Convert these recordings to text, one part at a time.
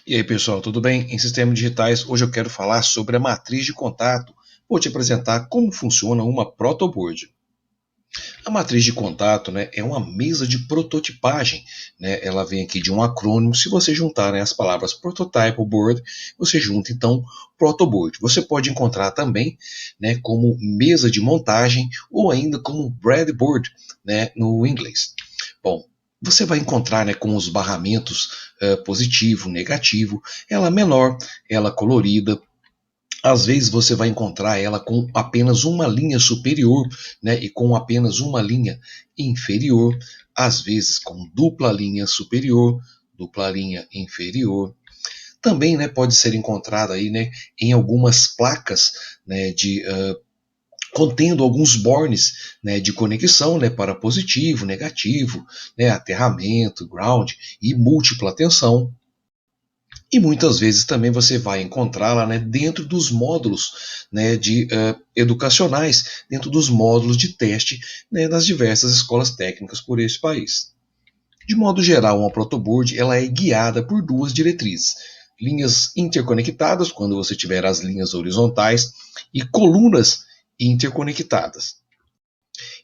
E aí pessoal, tudo bem? Em sistemas digitais, hoje eu quero falar sobre a matriz de contato. Vou te apresentar como funciona uma protoboard. A matriz de contato, é uma mesa de prototipagem. Ela vem aqui de um acrônimo. Se você juntar, as palavras prototype ou board, você junta então protoboard. Você pode encontrar também, como mesa de montagem ou ainda como breadboard, no inglês. Bom, você vai encontrar, com os barramentos positivo, negativo, ela menor, ela colorida. Às vezes você vai encontrar ela com apenas uma linha superior, e com apenas uma linha inferior. Às vezes com dupla linha superior, dupla linha inferior. Também, pode ser encontrada aí, em algumas placas, de contendo alguns bornes, de conexão, para positivo, negativo, aterramento, ground e múltipla tensão. E muitas vezes também você vai encontrá-la, dentro dos módulos, educacionais, dentro dos módulos de teste, das diversas escolas técnicas por esse país. De modo geral, uma protoboard ela é guiada por duas diretrizes: linhas interconectadas, quando você tiver as linhas horizontais, e colunas interconectadas.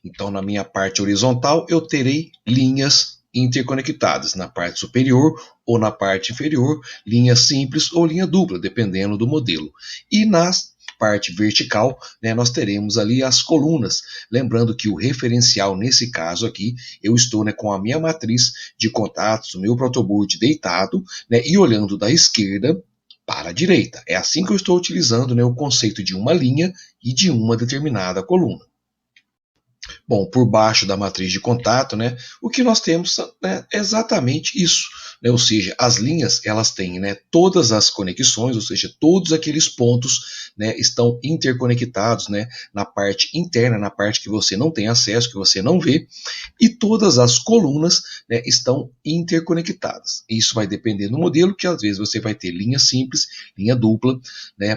Então, na minha parte horizontal, eu terei linhas interconectadas. Na parte superior ou na parte inferior, linha simples ou linha dupla, dependendo do modelo. E na parte vertical, nós teremos ali as colunas. Lembrando que o referencial, nesse caso aqui, eu estou com a minha matriz de contatos, o meu protoboard deitado, e olhando da esquerda para a direita. É assim que eu estou utilizando o conceito de uma linha e de uma determinada coluna. Bom, por baixo da matriz de contato, o que nós temos é exatamente isso. Ou seja, as linhas elas têm todas as conexões, ou seja, todos aqueles pontos estão interconectados na parte interna, na parte que você não tem acesso, que você não vê, e todas as colunas estão interconectadas. Isso vai depender do modelo, que às vezes você vai ter linha simples, linha dupla,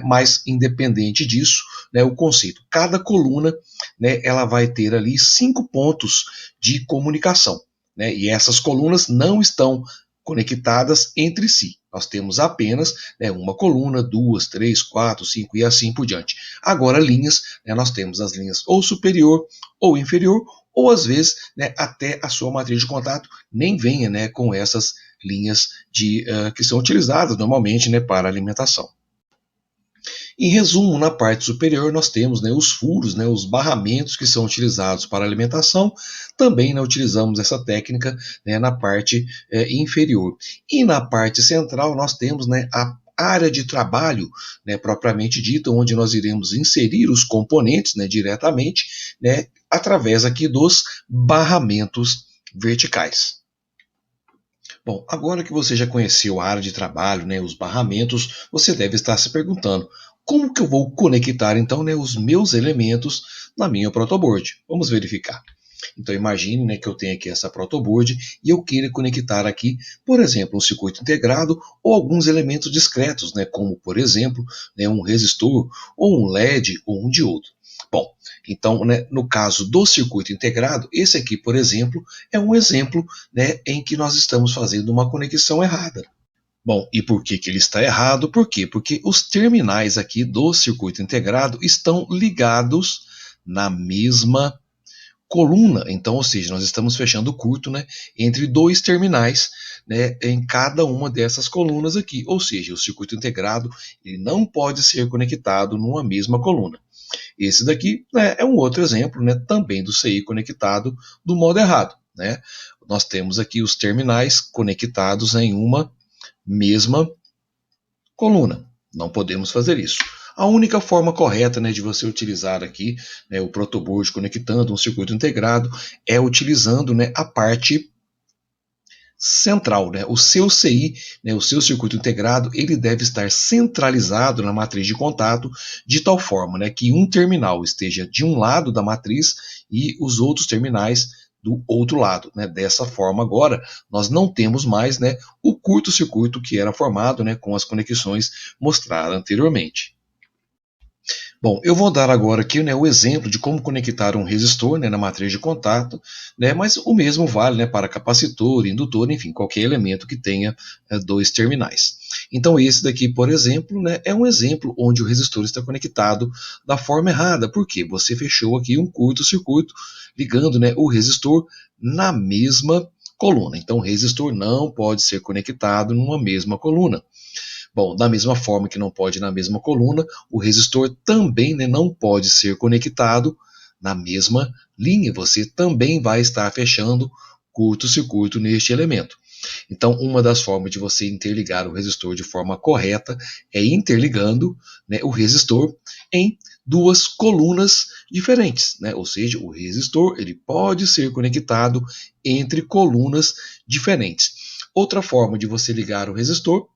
mas independente disso, o conceito, cada coluna ela vai ter ali 5 pontos de comunicação. E essas colunas não estão conectadas entre si. Nós temos apenas uma coluna, 2, 3, 4, 5 e assim por diante. Agora, linhas, nós temos as linhas ou superior ou inferior, ou às vezes até a sua matriz de contato nem venha com essas linhas que são utilizadas normalmente para alimentação. Em resumo, na parte superior nós temos os furos, os barramentos que são utilizados para alimentação. Também utilizamos essa técnica na parte inferior. E na parte central nós temos a área de trabalho, propriamente dita, onde nós iremos inserir os componentes diretamente, através aqui dos barramentos verticais. Bom, agora que você já conheceu a área de trabalho, os barramentos, você deve estar se perguntando: como que eu vou conectar então os meus elementos na minha protoboard? Vamos verificar. Então imagine que eu tenho aqui essa protoboard e eu queira conectar aqui, por exemplo, um circuito integrado ou alguns elementos discretos, como por exemplo um resistor ou um LED ou um diodo. Bom, então, no caso do circuito integrado, esse aqui, por exemplo, é um exemplo em que nós estamos fazendo uma conexão errada. Bom, e por que ele está errado? Por quê? Porque os terminais aqui do circuito integrado estão ligados na mesma coluna. Então, ou seja, nós estamos fechando curto entre dois terminais em cada uma dessas colunas aqui. Ou seja, o circuito integrado ele não pode ser conectado numa mesma coluna. Esse daqui é um outro exemplo também do CI conectado do modo errado. Nós temos aqui os terminais conectados em uma mesma coluna. Não podemos fazer isso. A única forma correta de você utilizar aqui o protoboard conectando um circuito integrado é utilizando a parte central. O seu CI, o seu circuito integrado, ele deve estar centralizado na matriz de contato de tal forma que um terminal esteja de um lado da matriz e os outros terminais do outro lado. Dessa forma agora, nós não temos mais o curto-circuito que era formado com as conexões mostradas anteriormente. Bom, eu vou dar agora aqui, né, o exemplo de como conectar um resistor, né, na matriz de contato, né, mas o mesmo vale, né, para capacitor, indutor, enfim, qualquer elemento que tenha dois terminais. Então esse daqui, por exemplo, né, é um exemplo onde o resistor está conectado da forma errada, porque você fechou aqui um curto-circuito ligando, né, o resistor na mesma coluna. Então o resistor não pode ser conectado numa mesma coluna. Bom, da mesma forma que não pode na mesma coluna, o resistor também, né, não pode ser conectado na mesma linha. Você também vai estar fechando curto-circuito neste elemento. Então, uma das formas de você interligar o resistor de forma correta é interligando, né, o resistor em duas colunas diferentes, né? Ou seja, o resistor ele pode ser conectado entre colunas diferentes. Outra forma de você ligar o resistor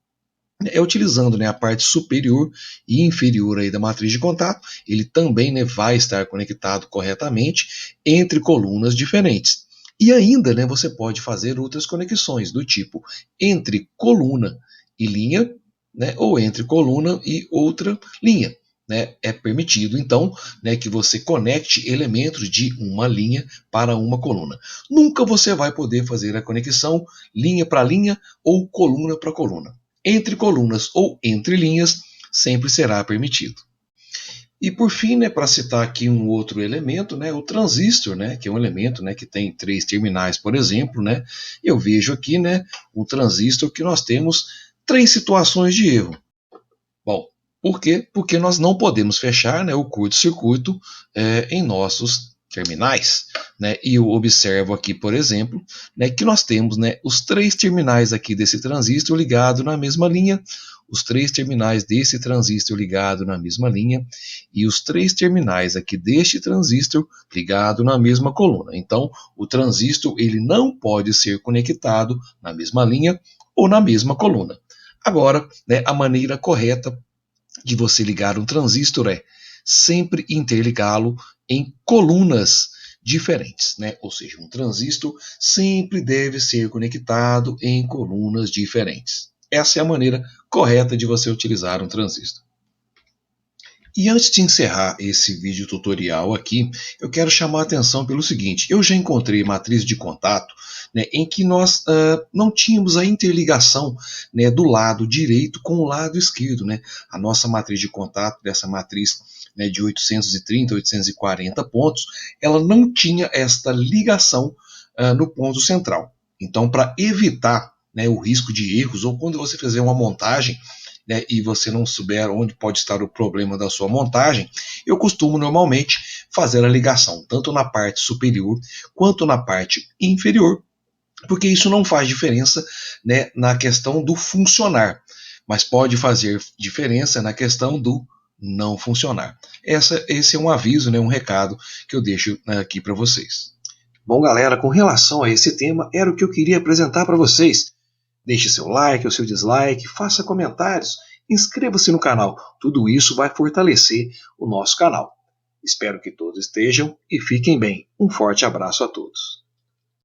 é utilizando, né, a parte superior e inferior aí da matriz de contato. Ele também, né, vai estar conectado corretamente entre colunas diferentes. E ainda, né, você pode fazer outras conexões do tipo entre coluna e linha, né, ou entre coluna e outra linha. Né, é permitido, então, né, que você conecte elementos de uma linha para uma coluna. Nunca você vai poder fazer a conexão linha para linha ou coluna para coluna. Entre colunas ou entre linhas sempre será permitido. E por fim, né, para citar aqui um outro elemento, né, o transistor, né, que é um elemento, né, que tem três terminais, por exemplo, né, eu vejo aqui, né, um transistor que nós temos três situações de erro. Bom, por quê? Porque nós não podemos fechar, né, o curto-circuito em nossos terminais. Né? E eu observo aqui, por exemplo, né, que nós temos, né, os três terminais aqui desse transistor ligado na mesma linha, os três terminais desse transistor ligado na mesma linha e os três terminais aqui deste transistor ligado na mesma coluna. Então, o transistor ele não pode ser conectado na mesma linha ou na mesma coluna. Agora, né, a maneira correta de você ligar um transistor é sempre interligá-lo em colunas diferentes, né? Ou seja, um transistor sempre deve ser conectado em colunas diferentes. Essa é a maneira correta de você utilizar um transistor. E antes de encerrar esse vídeo tutorial aqui, eu quero chamar a atenção pelo seguinte: eu já encontrei matriz de contato, né, em que nós não tínhamos a interligação, né, do lado direito com o lado esquerdo. Né? A nossa matriz de contato, dessa matriz, né, de 830, 840 pontos, ela não tinha esta ligação no ponto central. Então, para evitar, né, o risco de erros, ou quando você fizer uma montagem, né, e você não souber onde pode estar o problema da sua montagem, eu costumo normalmente fazer a ligação tanto na parte superior quanto na parte inferior, porque isso não faz diferença, né, na questão do funcionar, mas pode fazer diferença na questão do não funcionar. Esse é um aviso, né, um recado que eu deixo aqui para vocês. Bom, galera, com relação a esse tema, era o que eu queria apresentar para vocês. Deixe seu like ou seu dislike, faça comentários, inscreva-se no canal. Tudo isso vai fortalecer o nosso canal. Espero que todos estejam e fiquem bem. Um forte abraço a todos.